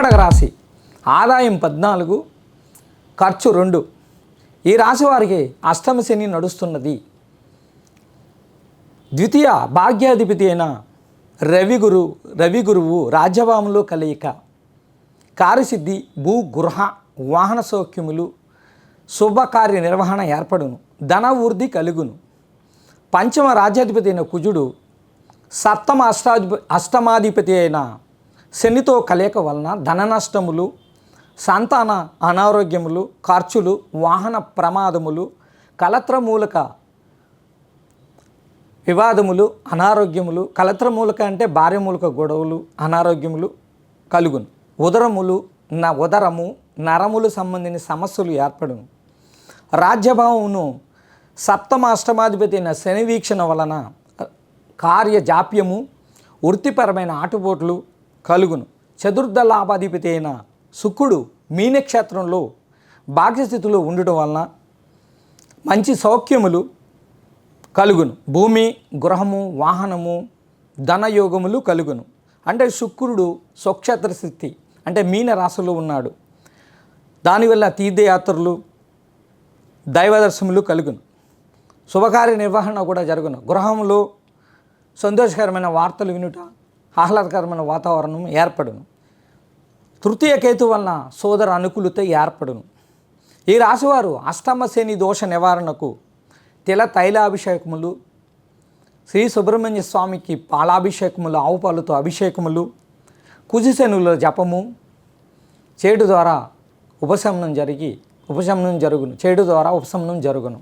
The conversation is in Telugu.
కర్కాటక రాశి ఆదాయం 14, ఖర్చు 2. ఈ రాశి వారికి అష్టమ శని నడుస్తున్నది. ద్వితీయ భాగ్యాధిపతి అయిన రవి గురువు రాజ్యభావంలో కలయిక, కార్యసిద్ధి, భూ గృహ వాహన సౌఖ్యములు, శుభకార్య నిర్వహణ ఏర్పడును, ధన వృద్ధి కలుగును. పంచమ రాజ్యాధిపతి అయిన కుజుడు సప్తమ అష్టమాధిపతి అయిన శనితో కలయిక వలన ధన నష్టములు, సంతాన అనారోగ్యములు, ఖర్చులు, వాహన ప్రమాదములు, కలత్రమూలక వివాదములు, అనారోగ్యములు, కలత్రమూలక అంటే భార్యమూలక గొడవలు, అనారోగ్యములు కలుగును. ఉదరము నరములు సంబంధించిన సమస్యలు ఏర్పడును. రాజ్యభావమును సప్తమ అష్టమాధిపతి అయిన శని వీక్షణ వలన కార్య జాప్యము, వృత్తిపరమైన ఆటుపోట్లు కలుగును. చతుర్థ లాభాధిపతి అయిన శుక్రుడు మీనక్షేత్రంలో భాగ్యస్థితిలో ఉండటం వలన మంచి సౌఖ్యములు కలుగును. భూమి, గృహము, వాహనము, ధనయోగములు కలుగును. అంటే శుక్రుడు స్వక్షేత్ర స్థితి అంటే మీన రాశిలో ఉన్నాడు. దానివల్ల తీర్థయాత్రలు, దైవదర్శనములు కలుగును. శుభకార్య నిర్వహణ కూడా జరుగును. గృహంలో సంతోషకరమైన వార్తలు వినుట, ఆహ్లాదకరమైన వాతావరణం ఏర్పడును. తృతీయ కేతు వలన సోదర అనుకూలత ఏర్పడును. ఈ రాశివారు అష్టమ శని దోష నివారణకు తిల తైలాభిషేకములు, శ్రీ సుబ్రహ్మణ్య స్వామికి పాలాభిషేకములు, ఆవు పాలతో అభిషేకములు, కుజిశనుల జపము చేడు ద్వారా ఉపశమనం జరుగును. చేడు ద్వారా ఉపశమనం జరుగును.